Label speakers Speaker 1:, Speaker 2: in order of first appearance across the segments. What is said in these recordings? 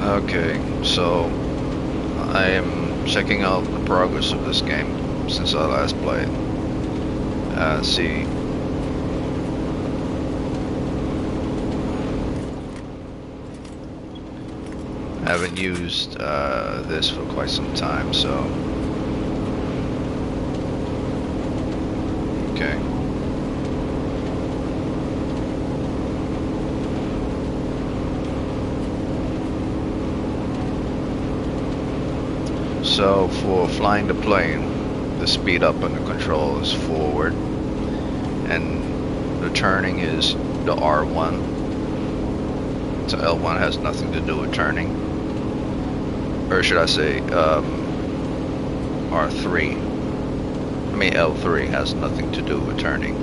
Speaker 1: Okay, so I am checking out the progress of this game since I last played. See, I haven't used this for quite some time, so okay. So for flying the plane, the speed up on the control is forward, and the turning is the R1. So L1 has nothing to do with turning, or should I say R3. I mean L3 has nothing to do with turning.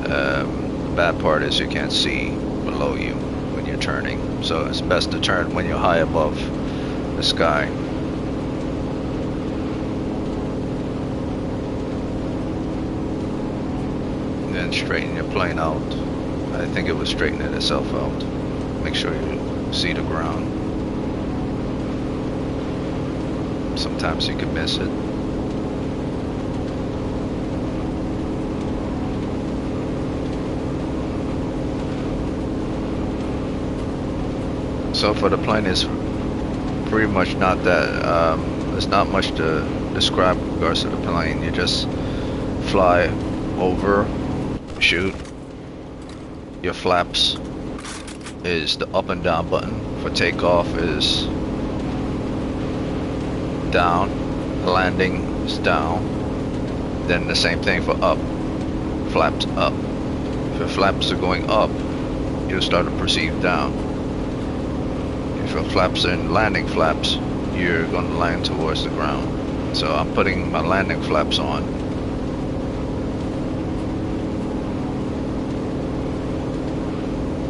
Speaker 1: The bad part is you can't see below you when you're turning, so it's best to turn when you're high above the sky. And then straighten your plane out. I think it was straightening itself out. Make sure you see the ground. Sometimes you can miss it. So for the plane, it's pretty much not that. There's not much to describe with regards to the plane. You just fly over, shoot. Your flaps is the up and down button. For takeoff is down. Landing is down. Then the same thing for up. Flaps up. If your flaps are going up, you'll start to proceed down. If your flaps are in landing flaps, you're going to land towards the ground. So I'm putting my landing flaps on.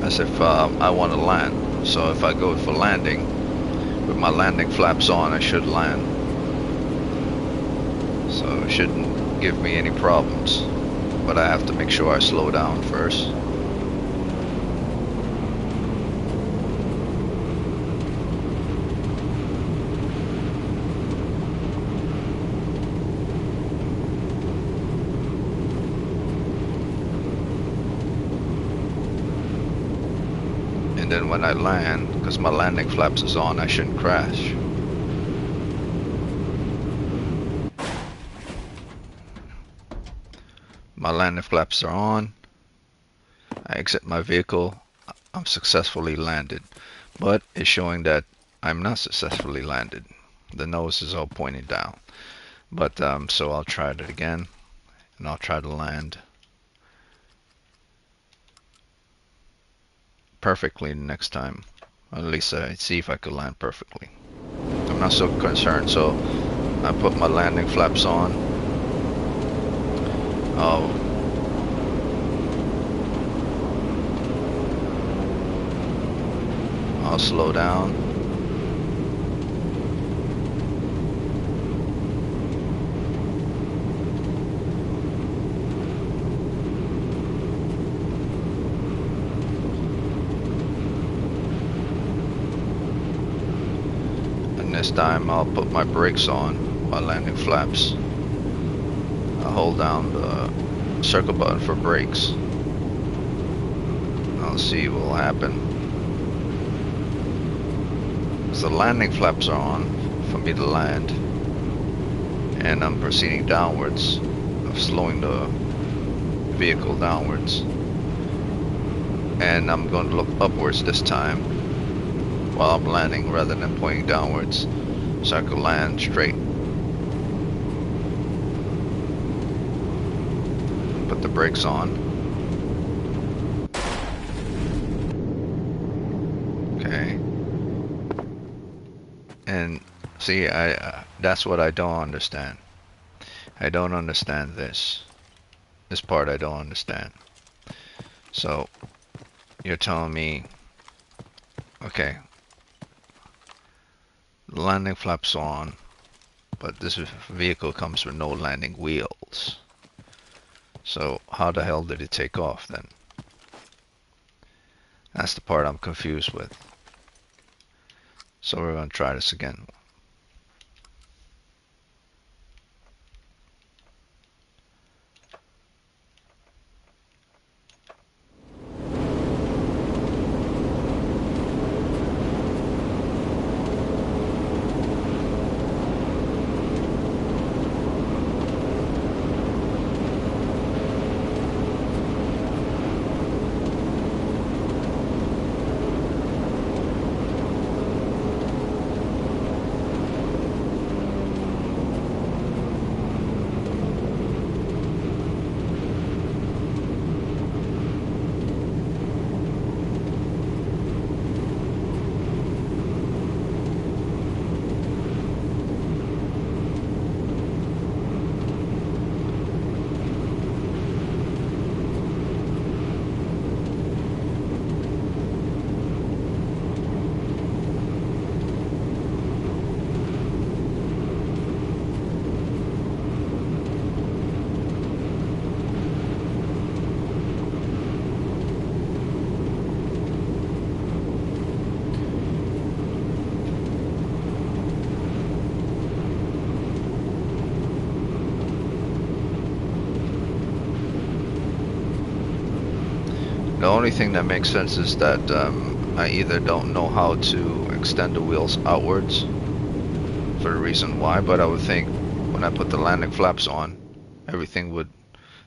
Speaker 1: As if I want to land. So if I go for landing, with my landing flaps on, I should land. So it shouldn't give me any problems. But I have to make sure I slow down first. And then when I land, because my landing flaps is on, I shouldn't crash. My landing flaps are on. I exit my vehicle. I'm successfully landed. But it's showing that I'm not successfully landed. The nose is all pointing down. But so I'll try it again. And I'll try to land perfectly next time. At least I see if I could land perfectly. I'm not so concerned, so I put my landing flaps on. I'll slow down. This time I'll put my brakes on while landing flaps. I'll hold down the circle button for brakes. I'll see what will happen. So the landing flaps are on for me to land. And I'm proceeding downwards. I'm slowing the vehicle downwards. And I'm going to look upwards this time while I'm landing rather than pointing downwards, so I could land straight. Put the brakes on. Okay. And see, that's what I don't understand. I don't understand this. This part I don't understand. So you're telling me, okay, landing flaps on, but this vehicle comes with no landing wheels. So how the hell did it take off then? That's the part I'm confused with. So we're going to try this again. The only thing that makes sense is that I either don't know how to extend the wheels outwards for the reason why, but I would think when I put the landing flaps on, everything would,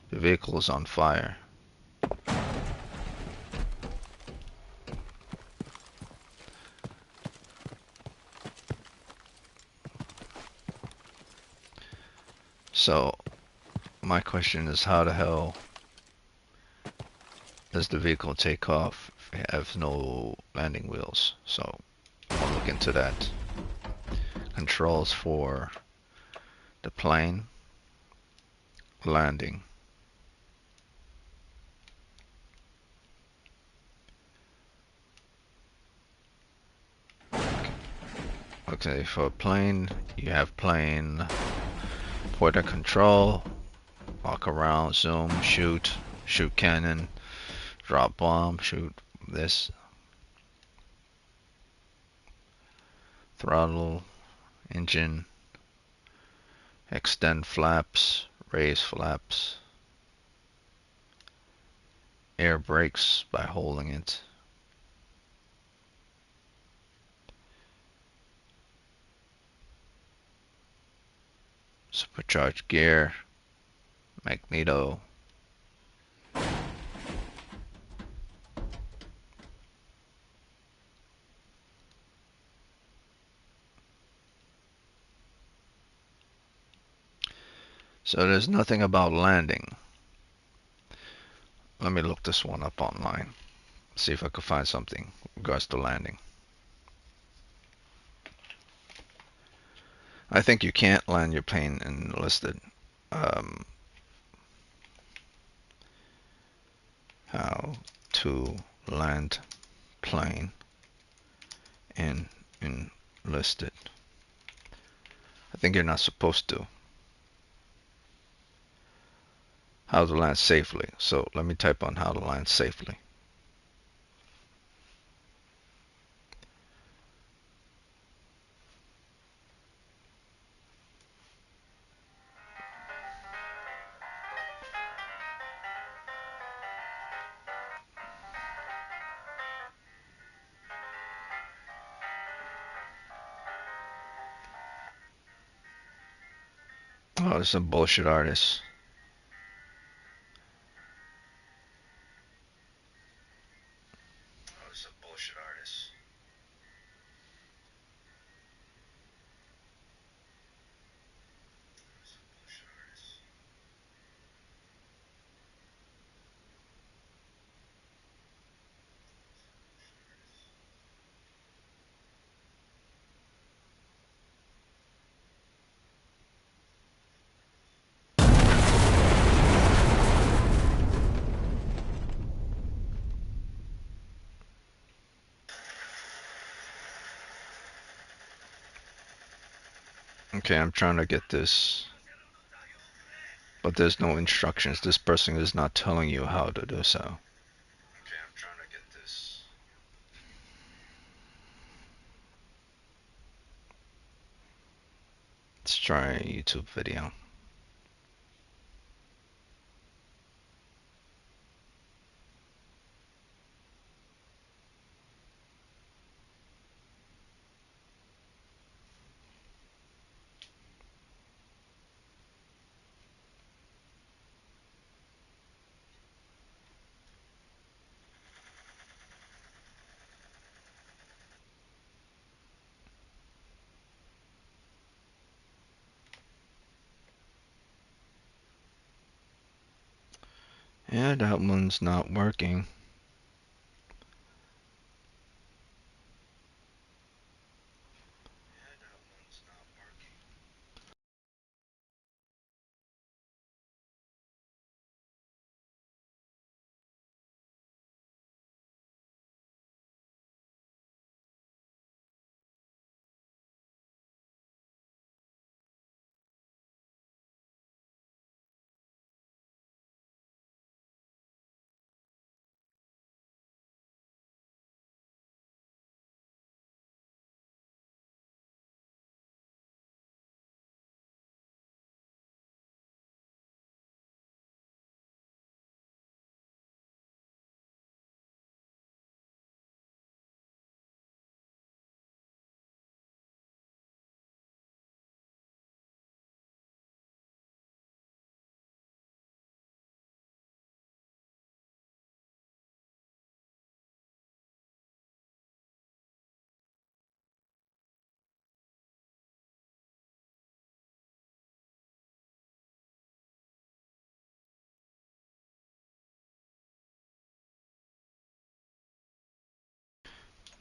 Speaker 1: the vehicle is on fire. So my question is, how the hell does the vehicle take off if it has no landing wheels? So I'll look into that. Controls for the plane, landing. Okay, for plane, you have plane, port of control, walk around, zoom, shoot, shoot cannon, drop bomb, shoot this, throttle, engine, extend flaps, raise flaps, air brakes by holding it, supercharged gear, magneto. So there's nothing about landing. Let me look this one up online, see if I can find something in regards to landing. I think you can't land your plane in Enlisted. How to land plane in Enlisted. I think you're not supposed to. How to land safely. So let me type on how to land safely. Oh, there's some bullshit artists. Okay, I'm trying to get this, but there's no instructions. This person is not telling you how to do so. Okay, I'm trying to get this. try a YouTube video. Yeah, that one's not working.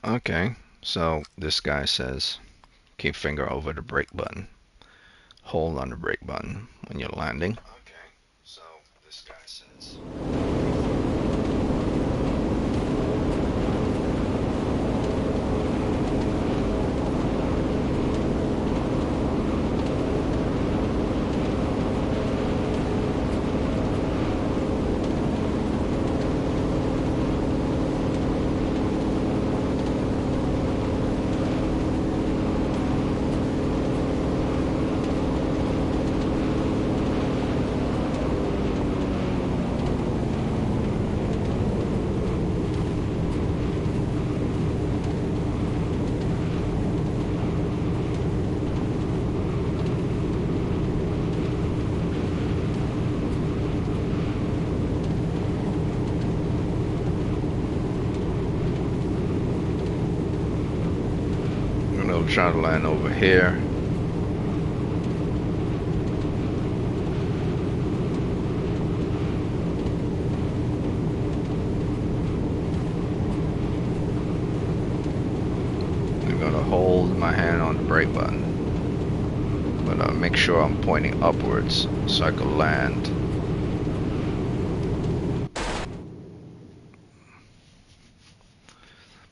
Speaker 1: Okay, so this guy says keep finger over the brake button. Hold on the brake button when you're landing. Okay, so this guy says. I'm gonna try to land over here. I'm gonna hold my hand on the brake button, but make sure I'm pointing upwards so I can land.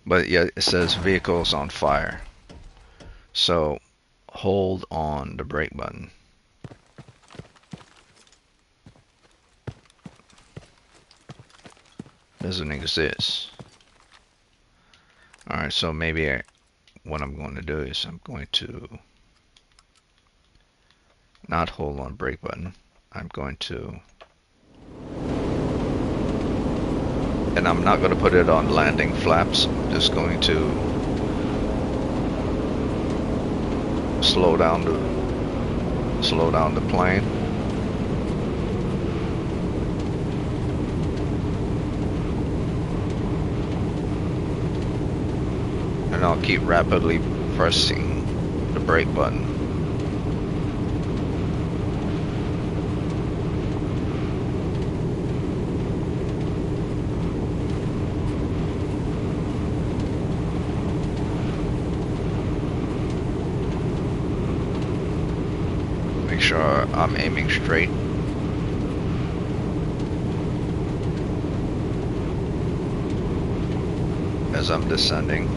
Speaker 1: But yeah, it says vehicles on fire. So hold on the brake button. Doesn't exist. Alright, so maybe what I'm going to do is I'm going to not hold on brake button. I'm going to, and I'm not going to put it on landing flaps. I'm just going to slow down the plane. And I'll keep rapidly pressing the brake button. Make sure I'm aiming straight. As I'm descending.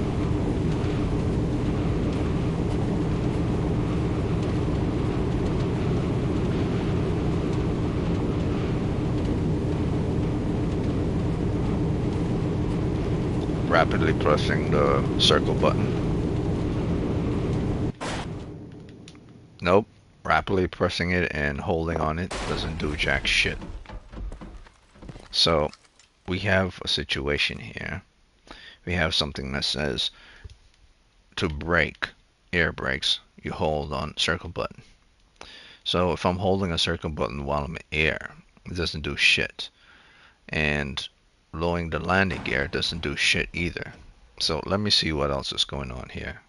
Speaker 1: Rapidly pressing the circle button. Nope, rapidly pressing it and holding on it doesn't do jack shit. So we have a situation here. We have something that says to brake, air brakes, you hold on circle button. So if I'm holding a circle button while I'm in air, it doesn't do shit. And lowering the landing gear doesn't do shit either. So let me see what else is going on here.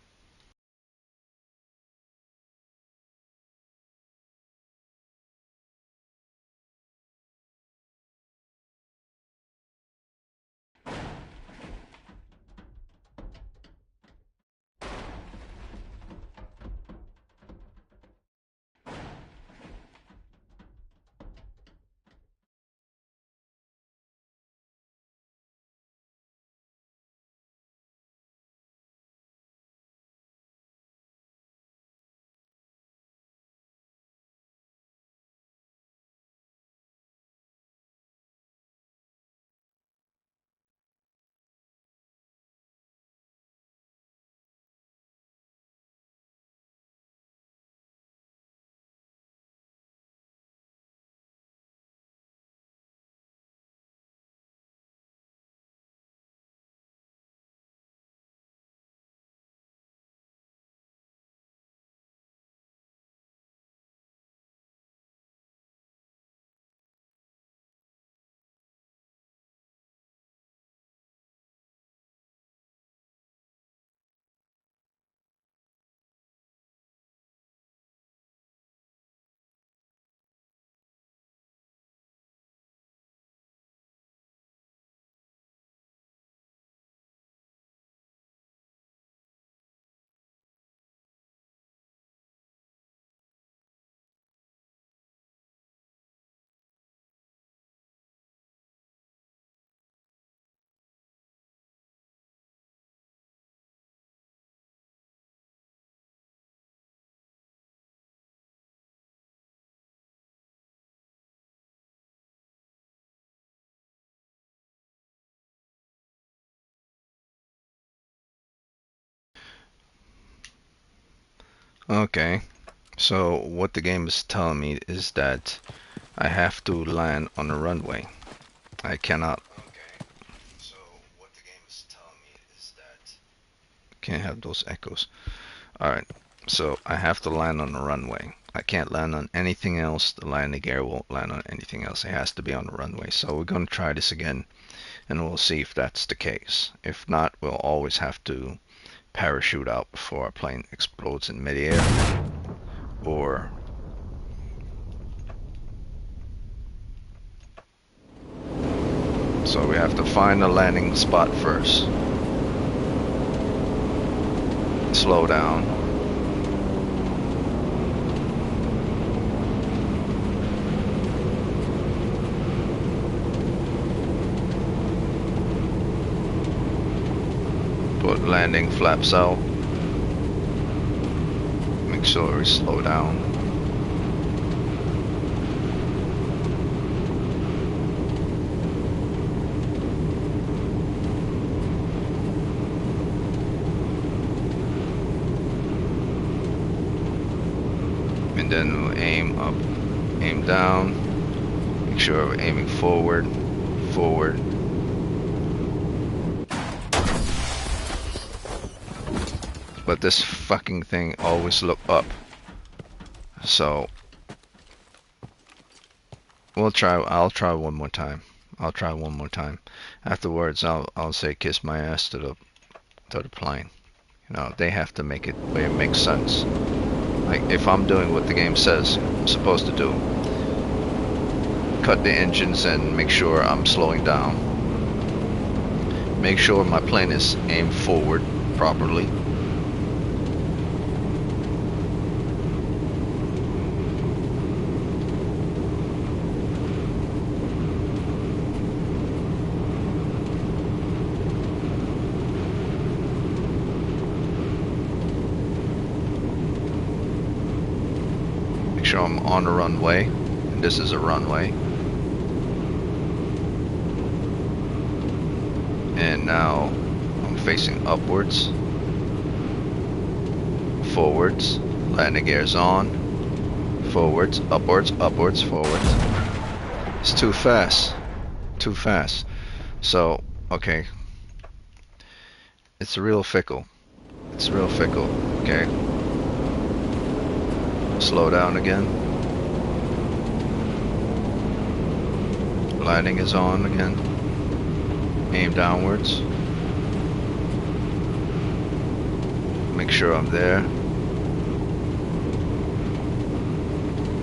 Speaker 1: Okay, so what the game is telling me is that I have to land on a runway. I cannot. Okay, so what the game is telling me is that can't have those echoes. Alright, so I have to land on the runway. I can't land on anything else. The landing gear won't land on anything else. It has to be on the runway. So we're going to try this again and we'll see if that's the case. If not, we'll always have to parachute out before our plane explodes in midair. Or so we have to find a landing spot first. Slow down. Put landing flaps out. Make sure we slow down. And then we'll aim up, aim down. Make sure we're aiming forward, forward. But this fucking thing always look up. So we'll try. I'll try one more time. I'll try one more time. Afterwards, I'll say kiss my ass to the plane. You know, they have to make it where it makes sense. Like if I'm doing what the game says I'm supposed to do, cut the engines and make sure I'm slowing down. Make sure my plane is aimed forward properly. Make sure I'm on the runway, and this is a runway. And now I'm facing upwards, forwards, landing gear's on, Forwards, upwards, upwards, forwards. It's too fast. Too fast. So, okay. It's real fickle. It's real fickle. Okay. Slow down again. Landing is on again. Aim downwards. Make sure I'm there.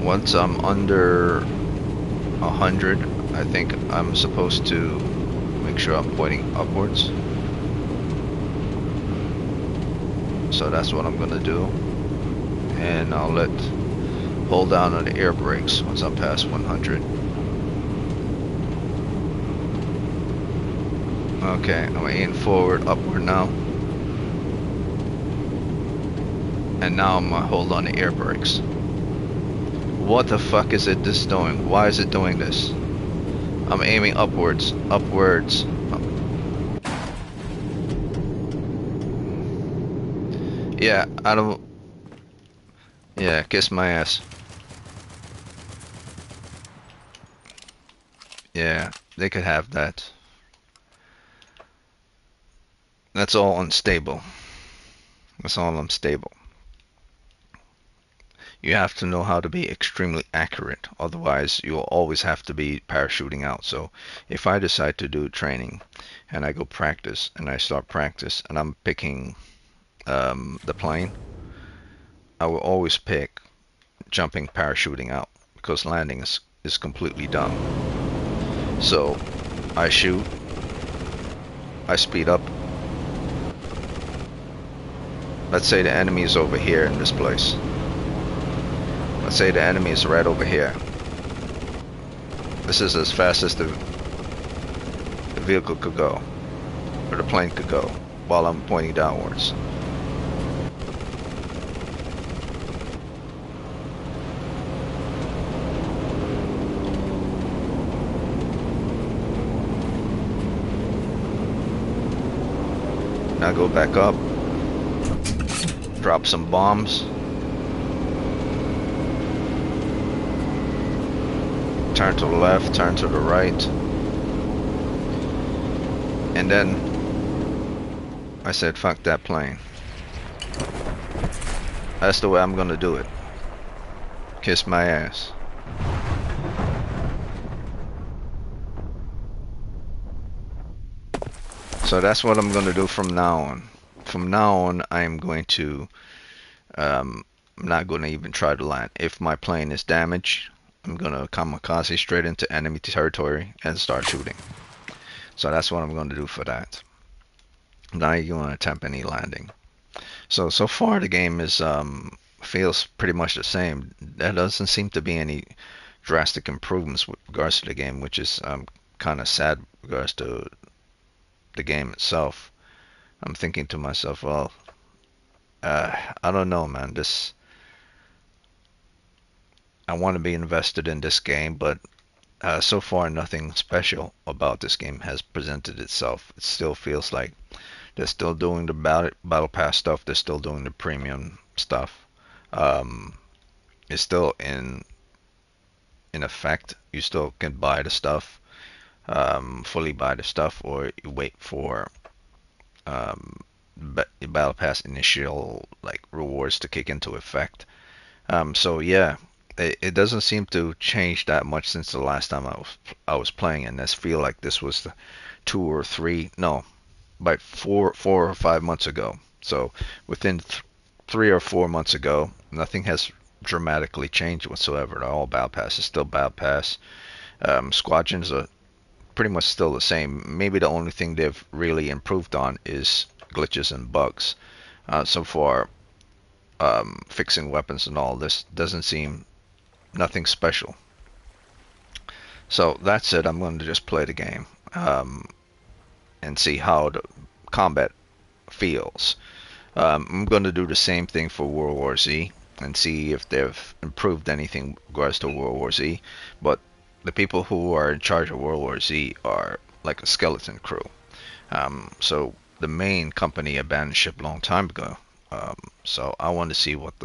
Speaker 1: Once I'm under 100, I think I'm supposed to make sure I'm pointing upwards. So that's what I'm gonna do. And I'll hold down on the air brakes once I'm past 100. Okay, I'm aiming forward, upward now. And now I'm gonna hold on the air brakes. What the fuck is it this doing? Why is it doing this? I'm aiming upwards, upwards. Yeah, I don't... Yeah, kiss my ass. Yeah, they could have that. That's all unstable. That's all unstable. You have to know how to be extremely accurate, otherwise you'll always have to be parachuting out. So if I decide to do training and I go practice and I start practice and I'm picking the plane, I will always pick jumping parachuting out because landing is completely dumb. So I shoot, I speed up. Let's say the enemy is over here in this place. Let's say the enemy is right over here. This is as fast as the vehicle could go, or the plane could go, while I'm pointing downwards. Now go back up, drop some bombs. Turn to the left, turn to the right. And then I said, fuck that plane. That's the way I'm gonna do it. Kiss my ass. So that's what I'm gonna do from now on. From now on, I am going to, I'm not gonna even try to land. If my plane is damaged, I'm gonna kamikaze straight into enemy territory and start shooting. So that's what I'm gonna do for that. Not even gonna attempt any landing. So far the game is feels pretty much the same. There doesn't seem to be any drastic improvements with regards to the game, which is kind of sad with regards to the game itself. I'm thinking to myself, well, I don't know, man. I want to be invested in this game, but so far nothing special about this game has presented itself. It still feels like they're still doing the battle pass stuff. They're still doing the premium stuff. It's still in effect. You still can buy the stuff, fully buy the stuff, or you wait for battle pass initial like rewards to kick into effect. So yeah, it doesn't seem to change that much since the last time I was playing, and I feel like this was the 4 or 5 months ago. So within 3 or 4 months ago, nothing has dramatically changed whatsoever. All battle pass is still battle pass. Squadrons are pretty much still the same. Maybe the only thing they've really improved on is glitches and bugs. So far, fixing weapons and all this doesn't seem nothing special. So that's it. I'm going to just play the game and see how the combat feels. I'm going to do the same thing for World War Z and see if they've improved anything with regards to World War Z. But the people who are in charge of World War Z are like a skeleton crew. So the main company abandoned ship a long time ago. So I want to see what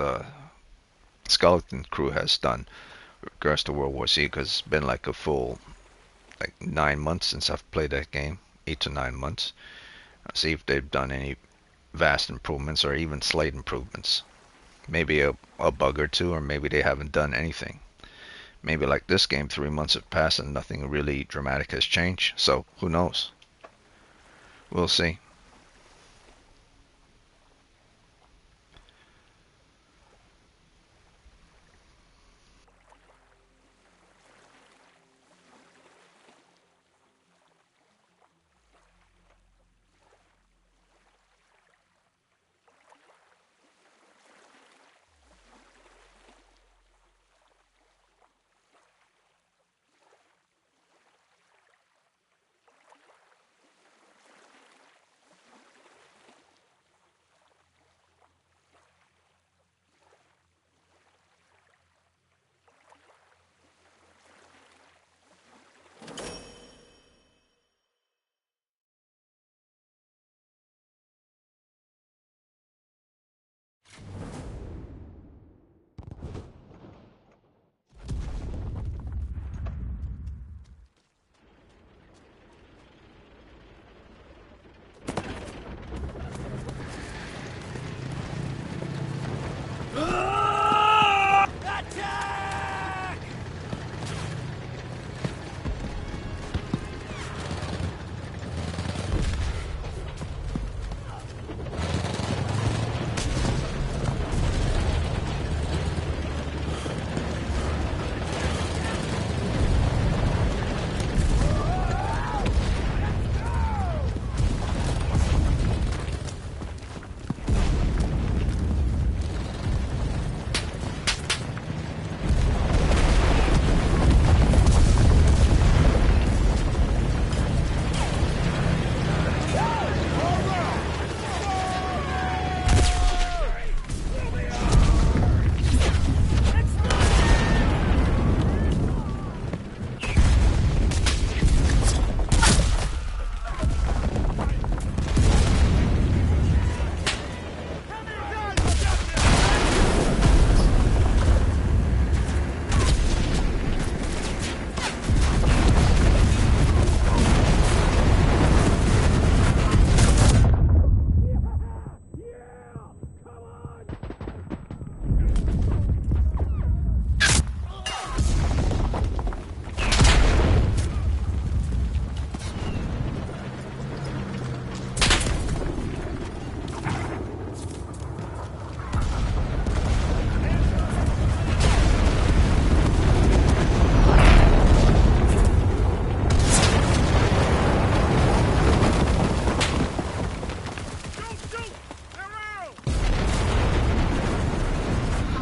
Speaker 1: skeleton crew has done with regards to World War Z, because it's been like a full like 9 months since I've played that game, 8 to 9 months. See if they've done any vast improvements or even slight improvements. Maybe a bug or two, or maybe they haven't done anything. Maybe like this game, 3 months have passed and nothing really dramatic has changed. So who knows? We'll see.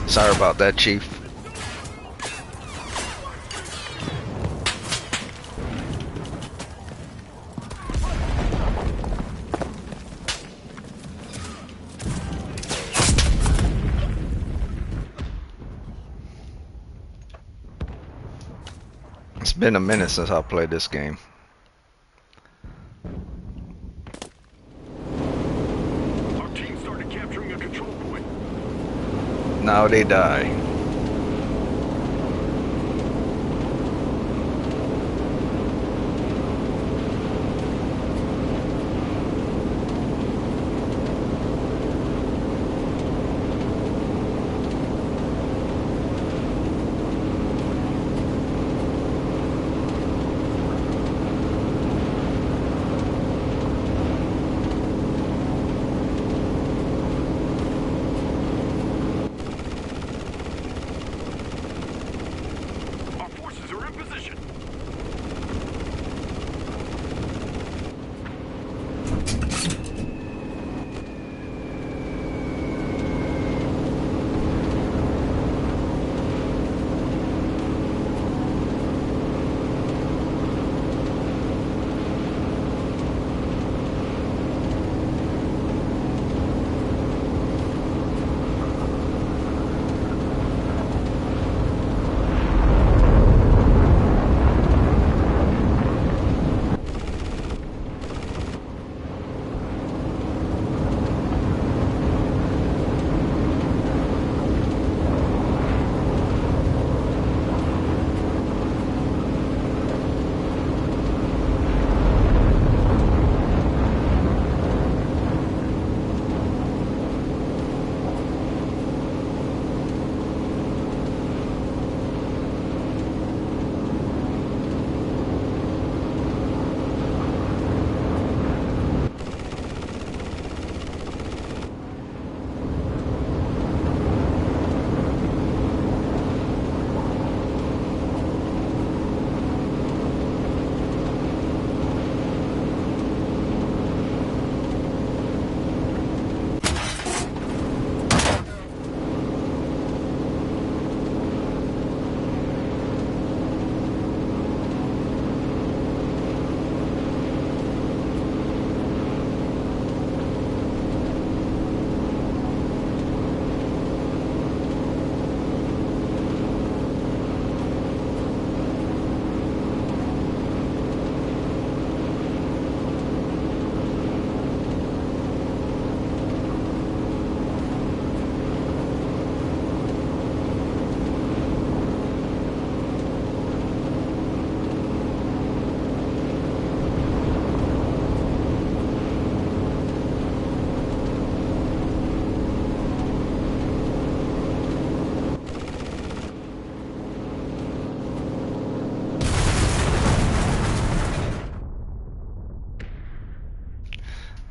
Speaker 1: Sorry about that, Chief. It's been a minute since I played this game.
Speaker 2: Our team started capturing a control point.
Speaker 1: Now they die.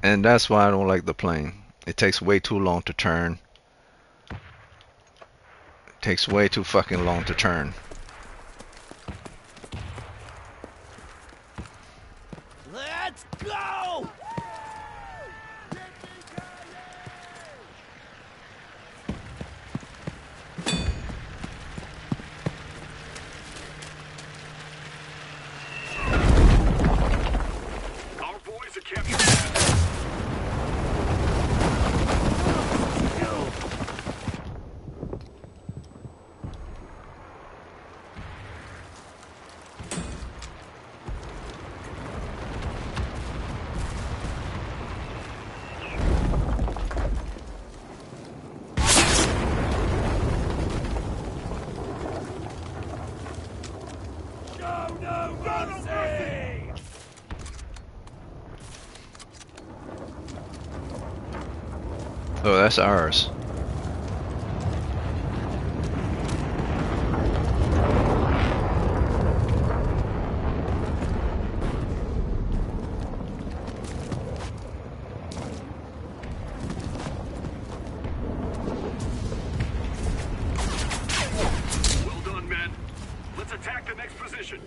Speaker 1: And that's why I don't like the plane. It takes way too long to turn. It takes way too fucking long to turn.
Speaker 3: Let's go!
Speaker 2: Our boys are capturing.
Speaker 3: No mercy!
Speaker 1: Oh, that's ours.
Speaker 2: Well done, men. Let's attack the next position.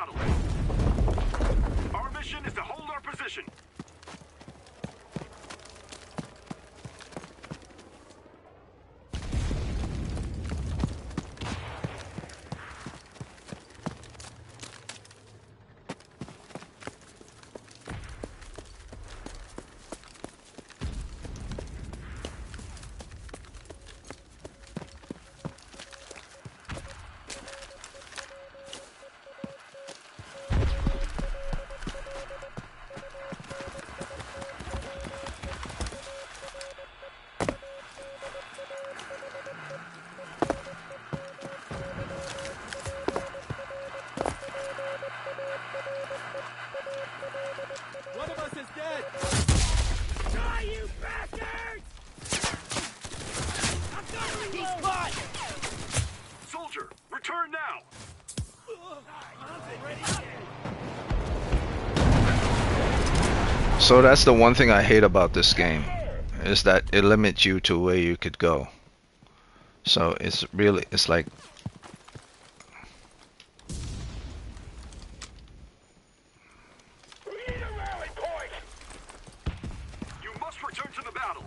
Speaker 2: battle. Our mission is to hold our position.
Speaker 3: One of us is dead! Die, you bastards! I'm gonna reload! He's caught!
Speaker 2: Soldier, return now.
Speaker 1: So that's the one thing I hate about this game, is that it limits you to where you could go. So it's really, it's like,
Speaker 2: You must return to the battle.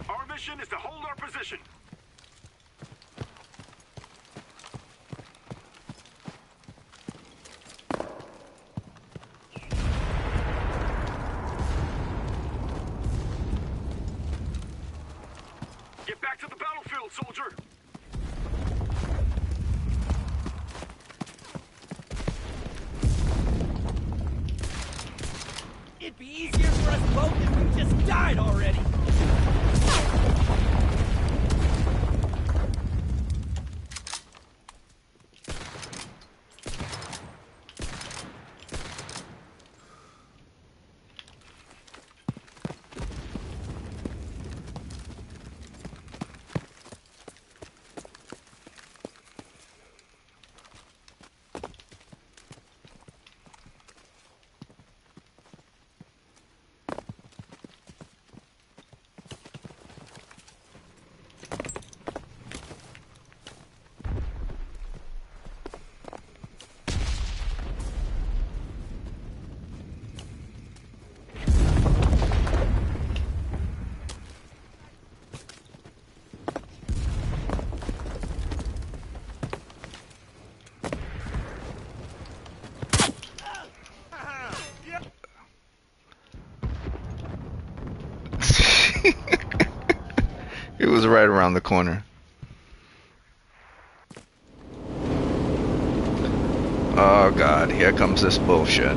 Speaker 2: Our mission is to hold our position. Get back to the battlefield, soldier.
Speaker 3: It'd be easier for us both if we just died already!
Speaker 1: it was right around the corner. Oh God, here comes this bullshit.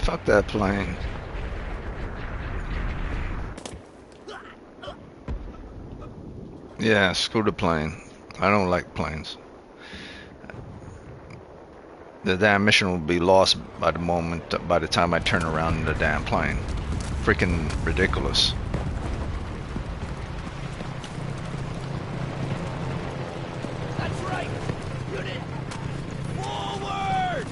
Speaker 1: Fuck that plane. Yeah, screw the plane. I don't like planes. The damn mission will be lost by the time I turn around in the damn plane. freaking ridiculous.
Speaker 3: That's right! Unit! Forward!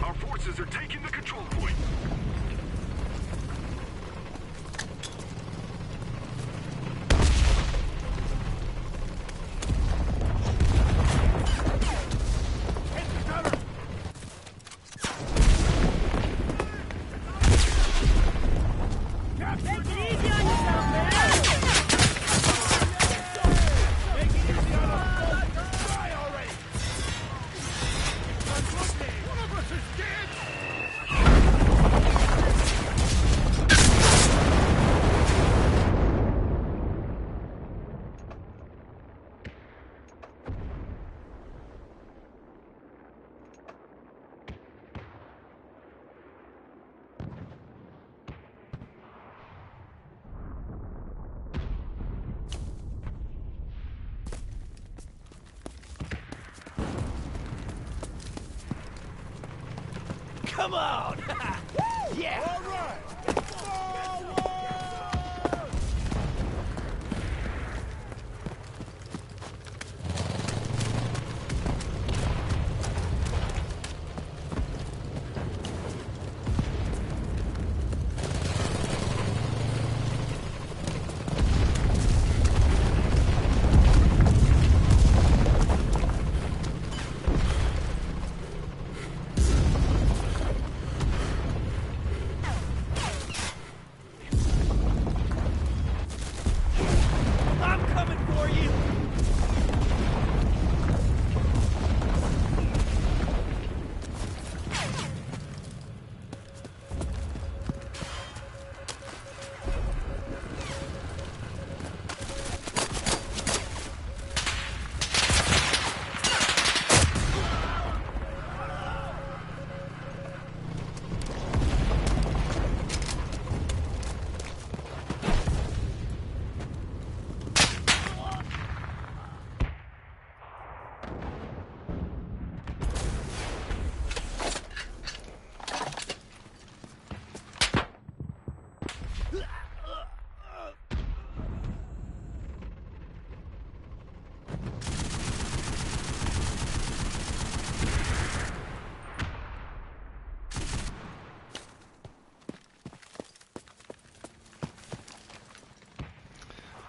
Speaker 2: Our forces are taking the control point.
Speaker 3: Take it easy on yourself, man! Take it easy on us! Die already! One of us is dead! Come on! Yeah! All right!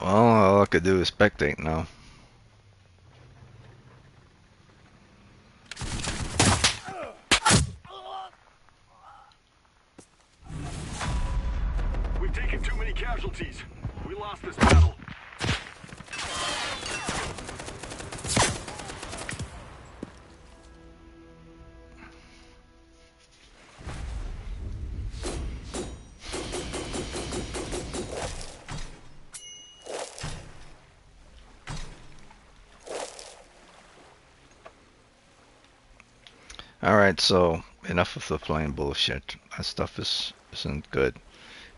Speaker 1: Well, all I could do is spectate now.
Speaker 2: We've taken too many casualties. We lost this battle.
Speaker 1: Alright, so enough of the plane bullshit. That stuff isn't good.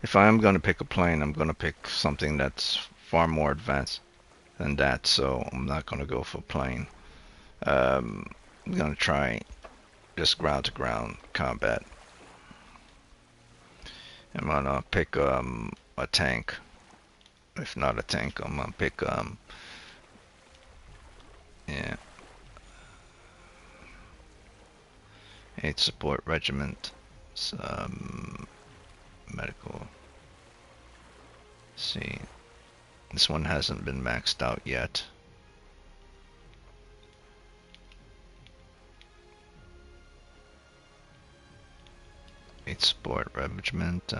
Speaker 1: If I am gonna pick a plane, I'm gonna pick something that's far more advanced than that, so I'm not gonna go for plane. I'm gonna try just ground to ground combat. I'm gonna pick a tank. If not a tank, I'm gonna pick yeah, 8th Support Regiment. Some medical. See, this one hasn't been maxed out yet. Eighth Support Regiment.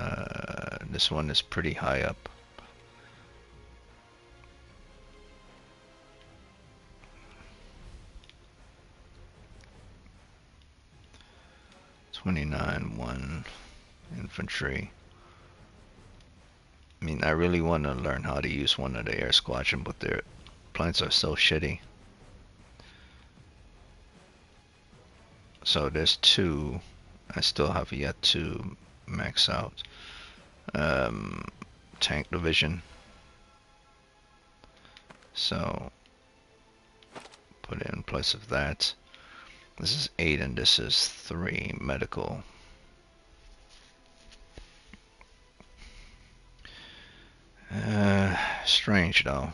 Speaker 1: This one is pretty high up. '29 infantry. I mean, I really want to learn how to use one of the air squadron, but their planes are so shitty. So there's 2. I still have yet to max out. Tank division. So put it in place of that. This is 8 and this is 3 medical. Strange though.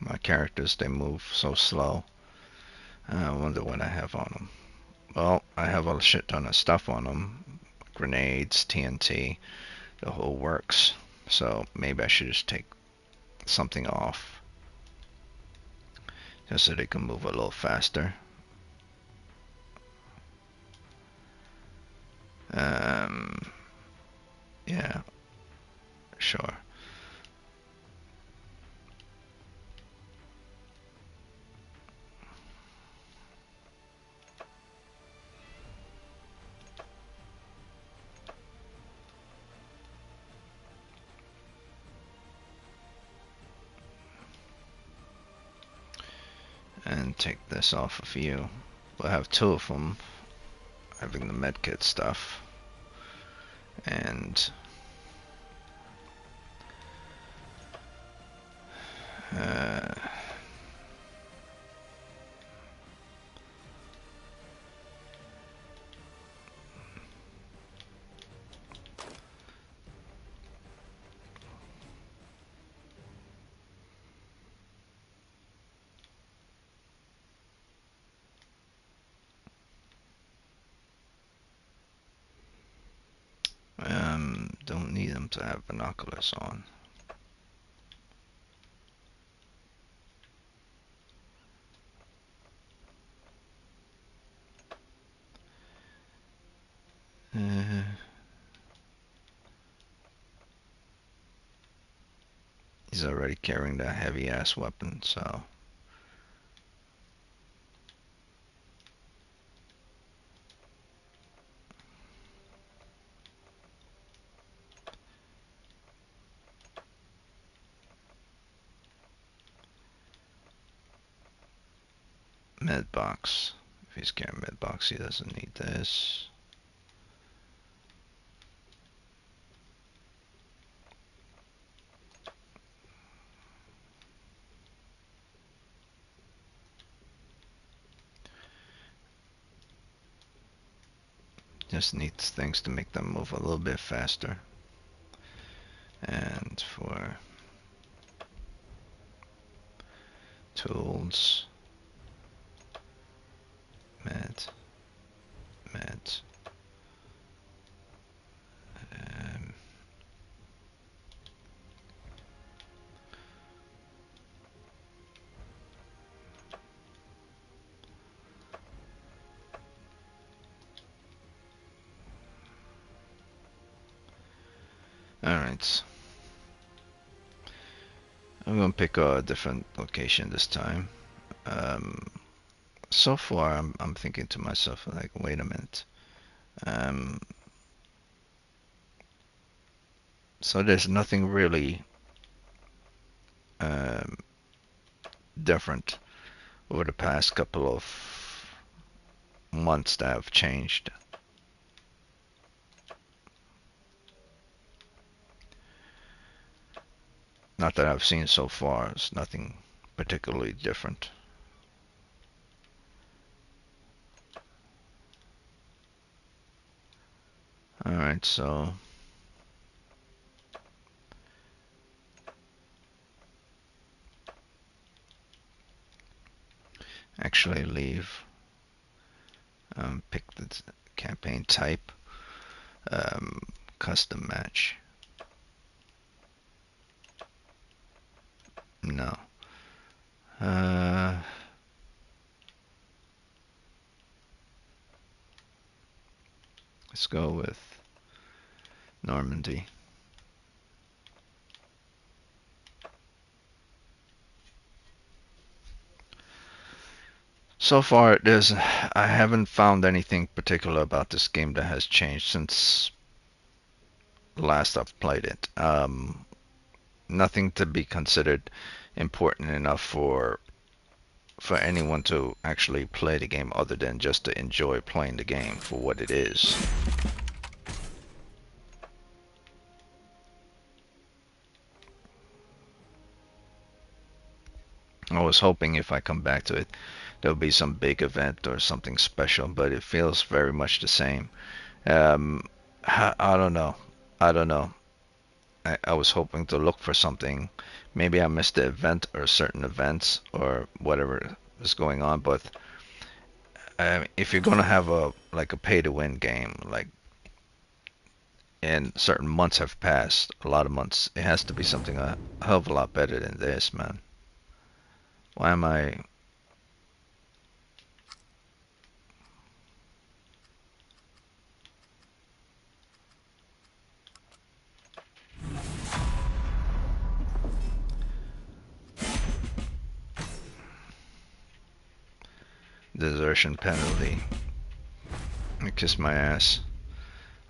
Speaker 1: My characters, they move so slow. I wonder what I have on them. Well, I have a shit ton of stuff on them. Grenades, TNT, the whole works. So maybe I should just take something off. Just so they can move a little faster. Yeah, sure. And take this off of you. We'll have 2 of them having the medkit stuff. And don't need them to have binoculars on. He's already carrying that heavy ass weapon, so med box. If he's carrying med box, he doesn't need this. Just needs things to make them move a little bit faster. And for tools, med, med, Alright. I'm gonna pick a different location this time. Um, so far, I'm thinking to myself, like, wait a minute. Um, so there's nothing really um, different over the past couple of months that have changed. Not that I've seen so far. It's nothing particularly different. Alright, so actually leave. Pick the campaign type. Um, Custom match. No. Uh, let's go with Normandy. So far, I haven't found anything particular about this game that has changed since last I've played it. Nothing to be considered important enough for anyone to actually play the game other than just to enjoy playing the game for what it is. I was hoping if I come back to it, there'll be some big event or something special, but it feels very much the same. Um, I don't know. I don't know. I was hoping to look for something. Maybe I missed the event or certain events or whatever is going on. But if you're gonna have a like a pay-to-win game, like and certain months have passed, a lot of months, it has to be something a hell of a lot better than this, man. Why am I? Desertion penalty. I kiss my ass.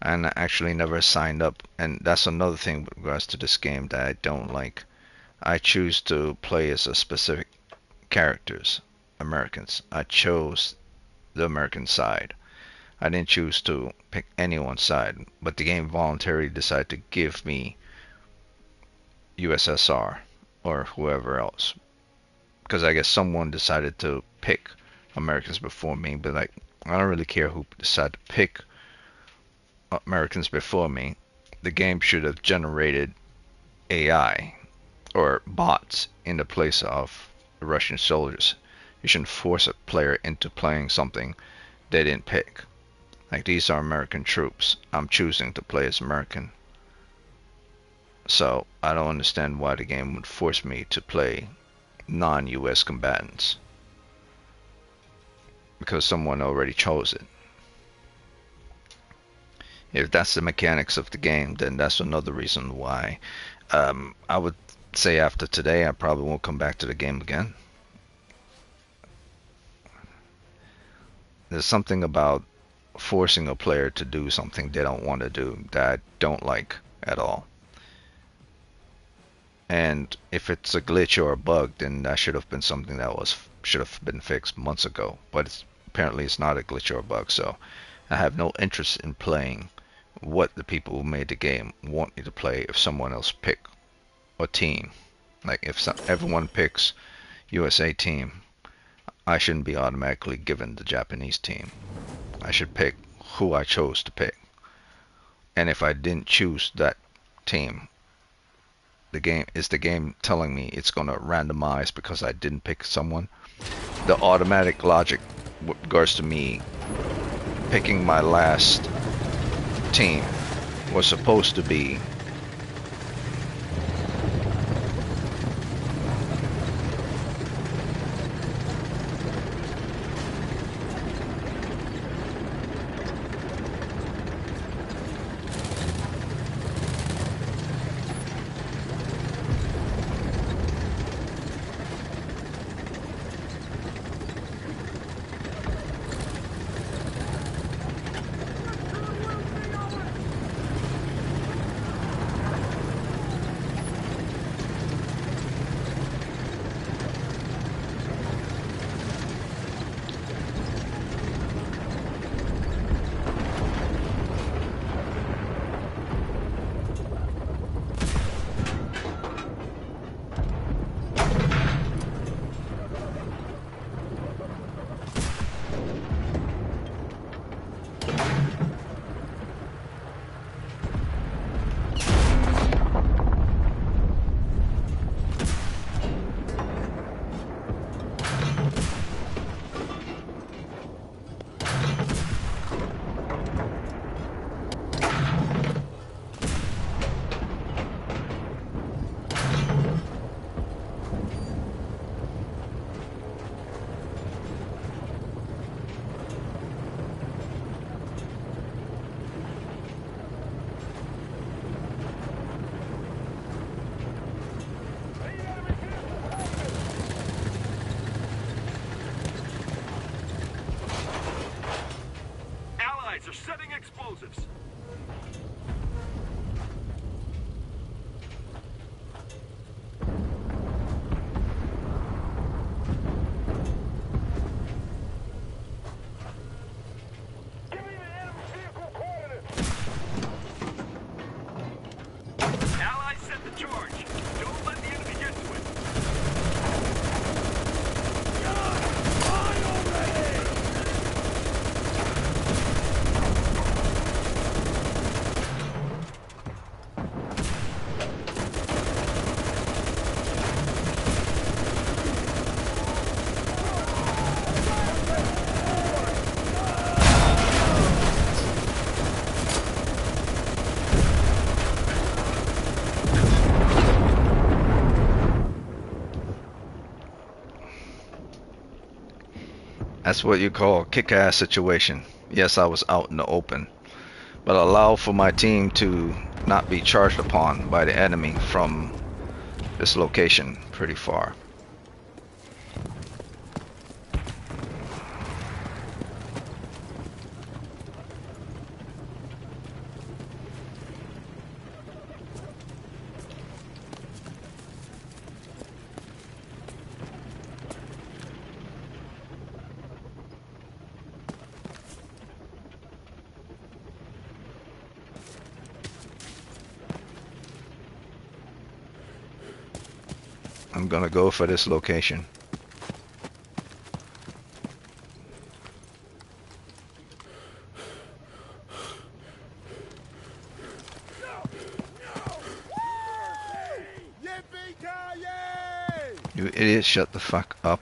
Speaker 1: And I actually never signed up, and that's another thing with regards to this game that I don't like. I choose to play as a specific characters, Americans. I chose the American side. I didn't choose to pick anyone's side, but the game voluntarily decided to give me USSR or whoever else. Because I guess someone decided to pick Americans before me, but like I don't really care who decided to pick Americans before me. The game should have generated AI or bots in the place of Russian soldiers. You shouldn't force a player into playing something they didn't pick. Like these are American troops. I'm choosing to play as American. So I don't understand why the game would force me to play non-US combatants. Because someone already chose it. If that's the mechanics of the game, then that's another reason why I would say after today I probably won't come back to the game again. There's something about forcing a player to do something they don't want to do that I don't like at all. And if it's a glitch or a bug, then that should have been something that should have been fixed months ago. But apparently it's not a glitch or a bug, so I have no interest in playing what the people who made the game want me to play if someone else pick a team. Like if everyone picks USA team, I shouldn't be automatically given the Japanese team. I should pick who I chose to pick. And if I didn't choose that team, the game telling me it's gonna randomize because I didn't pick someone. The automatic logic with regards to me picking my last team was supposed to be That's what you call a kick-ass situation. Yes, I was out in the open, but allow for my team to not be charged upon by the enemy from this location pretty far. I'm gonna go for this location. You idiot, shut the fuck up.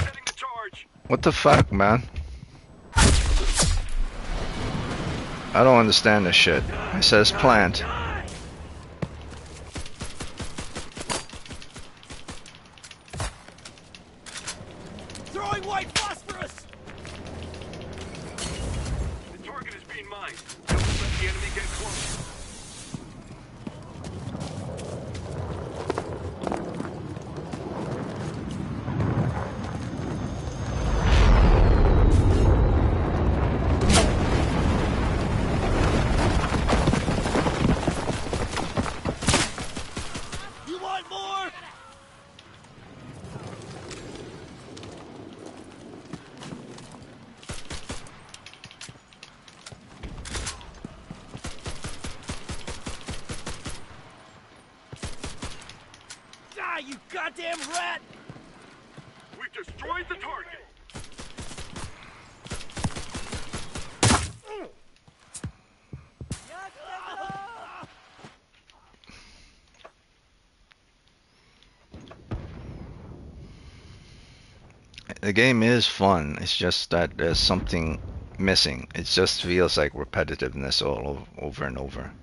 Speaker 2: Setting the charge.
Speaker 1: What the fuck, man? I don't understand this shit. It says plant.
Speaker 3: Throwing white phosphorus!
Speaker 2: The target is being mined. Don't let the enemy get close.
Speaker 3: You want more? Die, you goddamn rat!
Speaker 2: We've destroyed the target.
Speaker 1: The game is fun. It's just that there's something missing. It just feels like repetitiveness all over and over.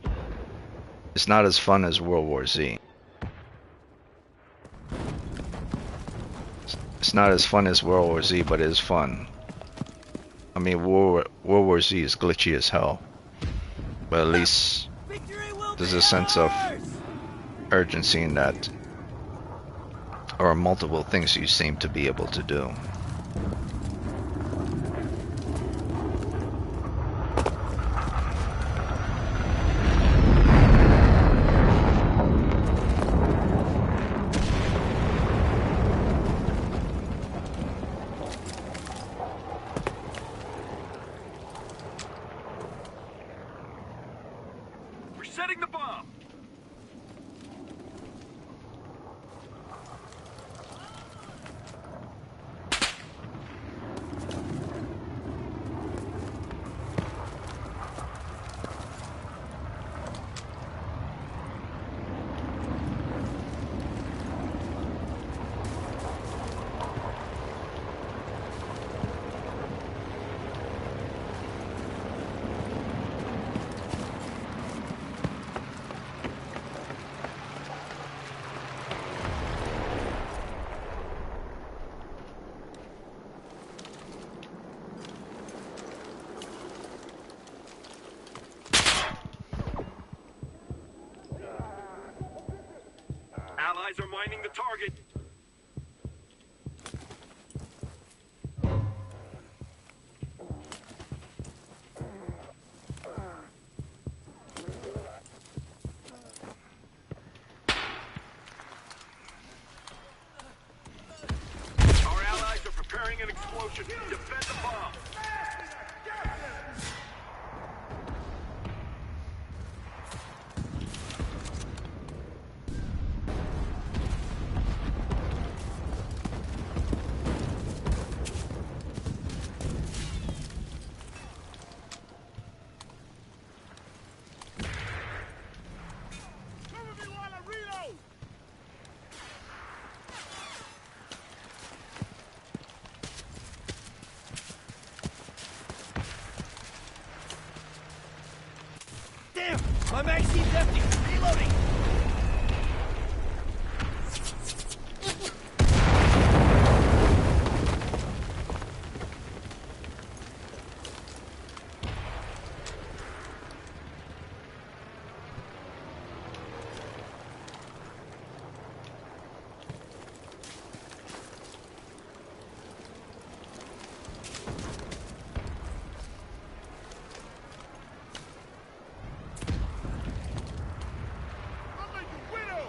Speaker 1: It's not as fun as World War Z. It's not as fun as World War Z, but it is fun. I mean, World War Z is glitchy as hell. But at least
Speaker 3: Victory will
Speaker 1: there's
Speaker 3: be
Speaker 1: a sense of
Speaker 3: ours!
Speaker 1: urgency in that. Or multiple things you seem to be able to do.
Speaker 2: We're setting the bomb. Allies are mining the target. position. Defend the bomb.
Speaker 3: Cover me while I reload! Damn! My magazine's empty! Reloading! I'm like a widow!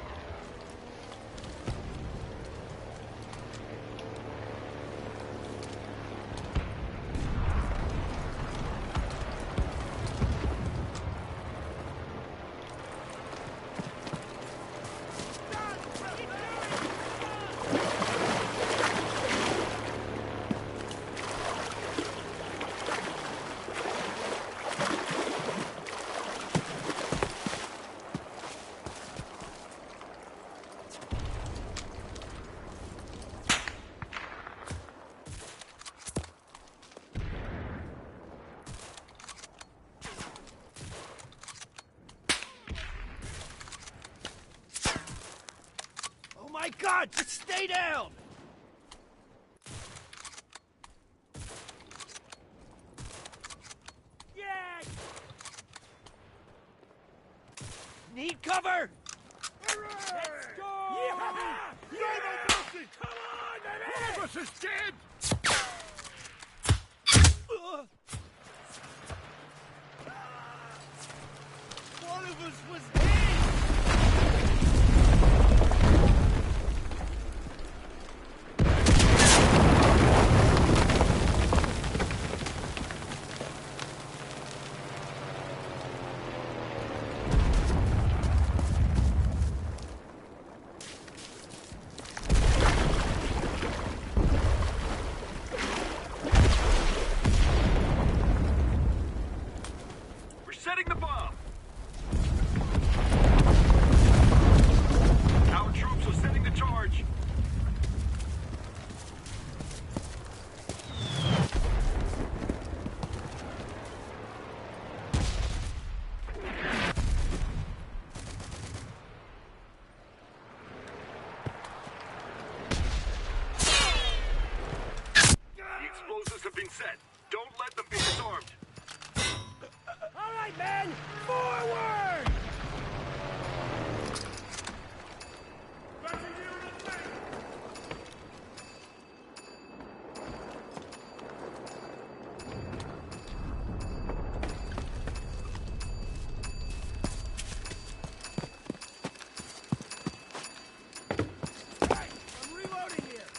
Speaker 3: Oh my God! Just stay down! Yeah! Need cover! Let's go! Yeah! No mercy! Come on, baby! One of us is dead! One of us was dead!
Speaker 2: We're setting the bomb. Our troops are setting the charge. The explosives have been set. Don't let them be disarmed.
Speaker 3: All right, men! Forward! Right, I'm reloading here.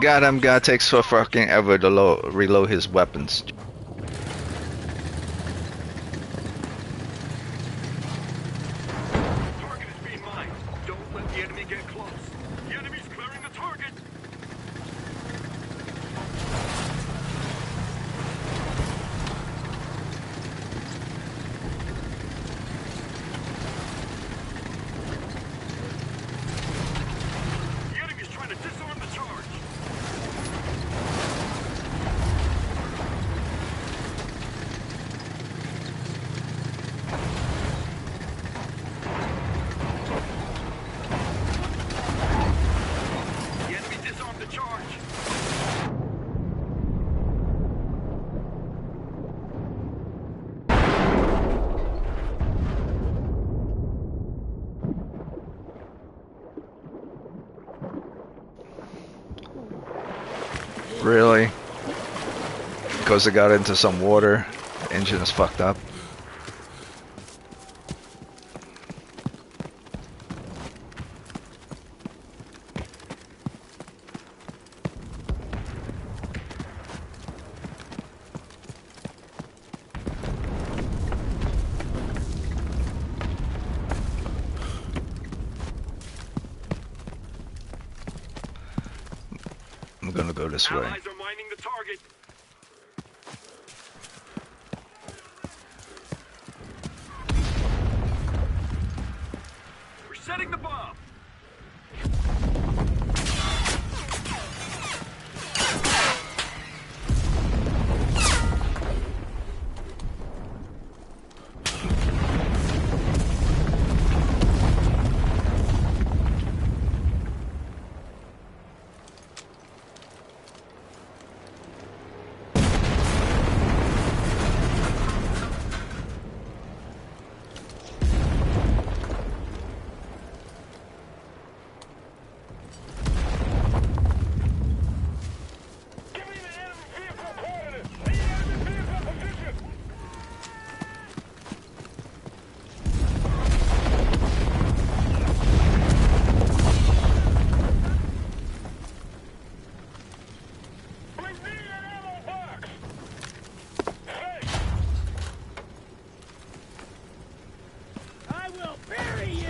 Speaker 1: goddamn guy takes so fucking ever to reload his weapons.
Speaker 2: Target is being mined. Don't let the enemy get close. The enemy's clearing the target. The enemy's trying to disarm the charge. The enemy disarmed the charge.
Speaker 1: Really? Because it got into some water, the engine is fucked up. I'm gonna go this way.
Speaker 2: Allies are mining the target. We're setting the bomb. Give me the enemy vehicle coordinates. The enemy vehicle position. We need an ammo box. Hey.
Speaker 3: I will bury you!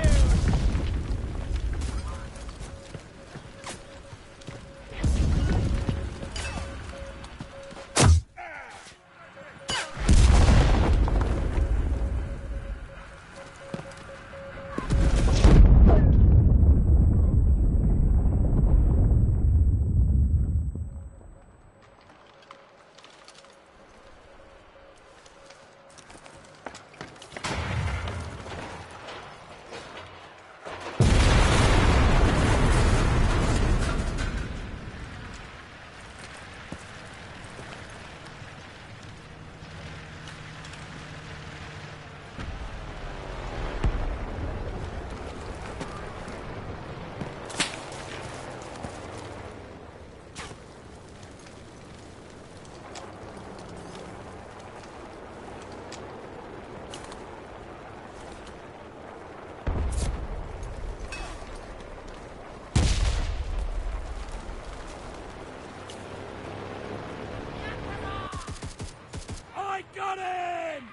Speaker 3: I got him!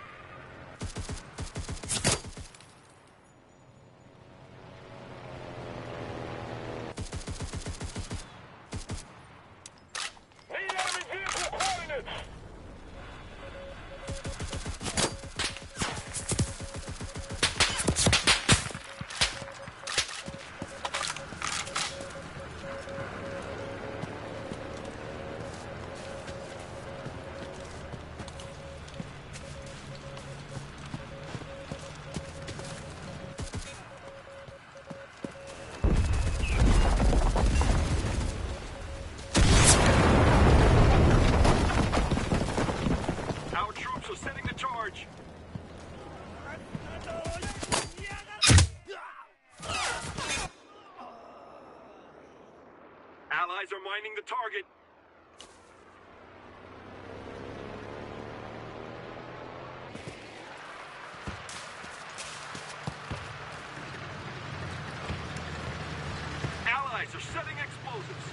Speaker 2: Need enemy vehicle coordinates. Our troops are setting the charge. Allies are mining the target. Allies are setting explosives.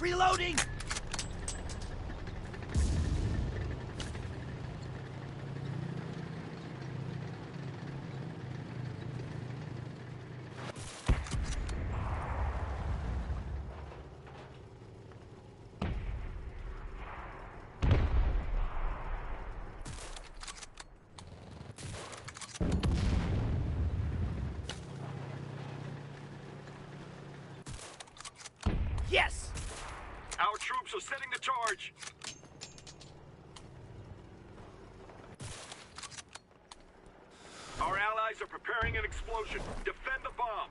Speaker 3: Reloading! Yes!
Speaker 2: Our troops are setting the charge. Our allies are preparing an explosion. Defend the bomb.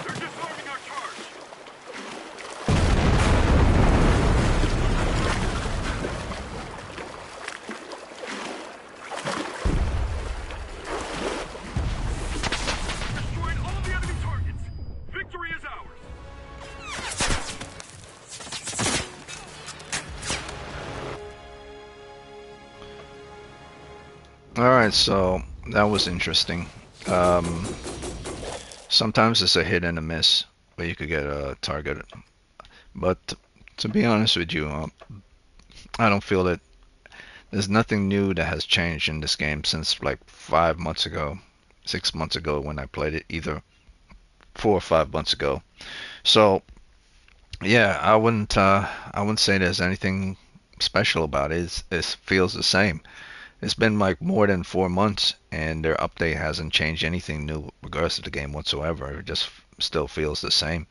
Speaker 2: They're disarming our charge. Destroyed all the enemy targets. Victory is ours.
Speaker 1: Alright, so that was interesting. Sometimes it's a hit and a miss where you could get a target. But to be honest with you, I don't feel that there's nothing new that has changed in this game since like 5 months ago, 6 months ago when I played it, either 4 or 5 months ago. So yeah, I wouldn't say there's anything special about it. It feels the same. It's been like more than 4 months, and their update hasn't changed anything new with regards to the game whatsoever. It just still feels the same.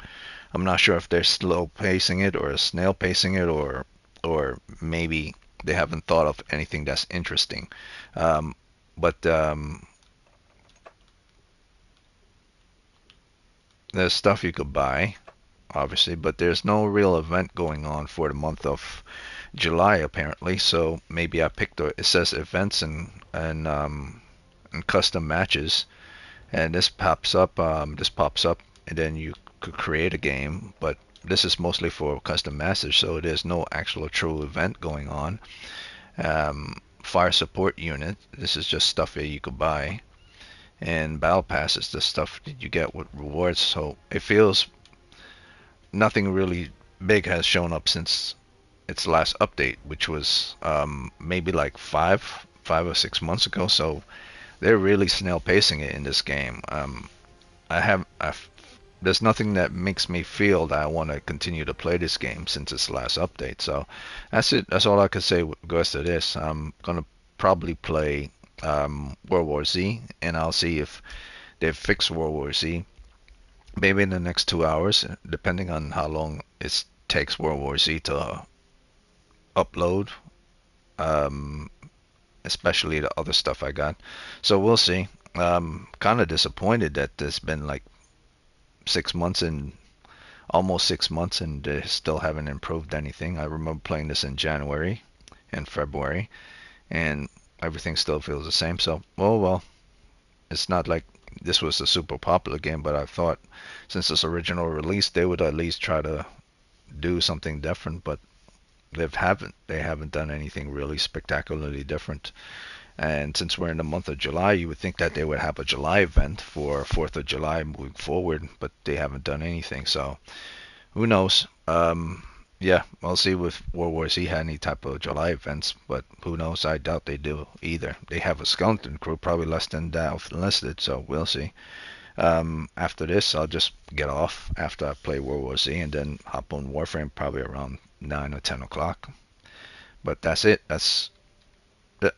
Speaker 1: I'm not sure if they're slow pacing it or snail pacing it, or maybe they haven't thought of anything that's interesting. Um, but there's stuff you could buy, obviously, but there's no real event going on for the month of July apparently. So maybe I picked it says events and custom matches, and this pops up, and then you could create a game, but this is mostly for custom masters, so there's no actual true event going on. Fire support unit, this is just stuff that you could buy, and battle pass is the stuff that you get with rewards. So it feels nothing really big has shown up since its last update, which was maybe like 5 or 6 months ago. So they're really snail pacing it in this game. There's nothing that makes me feel that I want to continue to play this game since its last update. So that's it. That's all I could say with regards to this. I'm gonna probably play World War Z, and I'll see if they've fixed World War Z. Maybe in the next 2 hours, depending on how long it takes World War Z to upload. Um, Especially the other stuff I got. So we'll see. Kind of disappointed that it's been like 6 months and almost 6 months, and they still haven't improved anything. I remember playing this in January and February, and everything still feels the same. So, oh well, it's not like this was a super popular game, but I thought since its original release, they would at least try to do something different, but they haven't done anything really spectacularly different. And since we're in the month of July, you would think that they would have a July event for 4th of July moving forward, but they haven't done anything. So who knows? Yeah, I'll see if World War Z had any type of July events, but who knows? I doubt they do either. They have a skeleton crew, probably less than that of Enlisted, so we'll see. After this, I'll just get off after I play World War Z and then hop on Warframe probably around 9 or 10 o'clock. But that's it.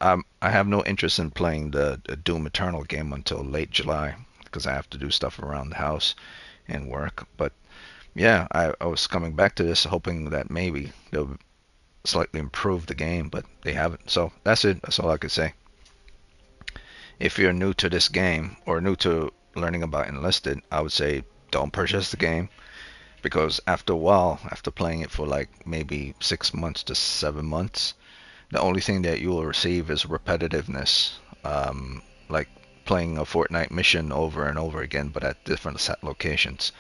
Speaker 1: I have no interest in playing the Doom Eternal game until late July because I have to do stuff around the house and work. But yeah, I was coming back to this hoping that maybe they'll slightly improve the game, but they haven't. So that's it. That's all I could say. If you're new to this game or new to learning about Enlisted, I would say don't purchase the game. Because after a while, after playing it for like maybe 6 months to 7 months, the only thing that you will receive is repetitiveness. Like playing a Fortnite mission over and over again, but at different set locations.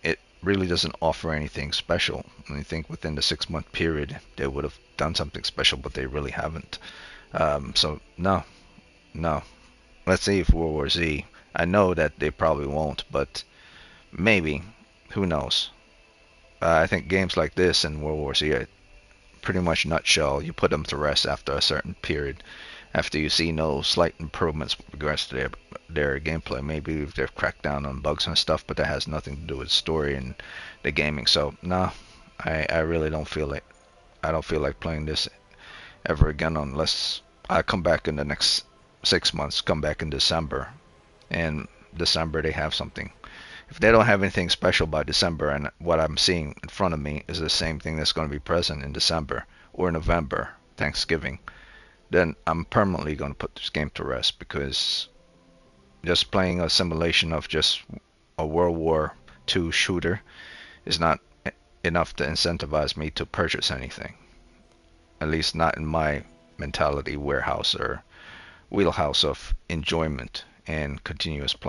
Speaker 1: It really doesn't offer anything special. And I think within the 6 month period, they would have done something special, but they really haven't. So no, no. Let's see if World War Z. I know that they probably won't, but maybe. Who knows? I think games like this and World War Z are pretty much nutshell. You put them to rest after a certain period. After you see no slight improvements with regards to their gameplay. Maybe if they've cracked down on bugs and stuff, but that has nothing to do with story and the gaming. So no, I really don't feel like playing this ever again unless I come back in the next 6 months. Come back in December, and December they have something. If they don't have anything special by December, and what I'm seeing in front of me is the same thing that's going to be present in December or November, Thanksgiving, then I'm permanently going to put this game to rest, because just playing a simulation of just a World War II shooter is not enough to incentivize me to purchase anything. At least not in my mentality warehouse or wheelhouse of enjoyment and continuous playing.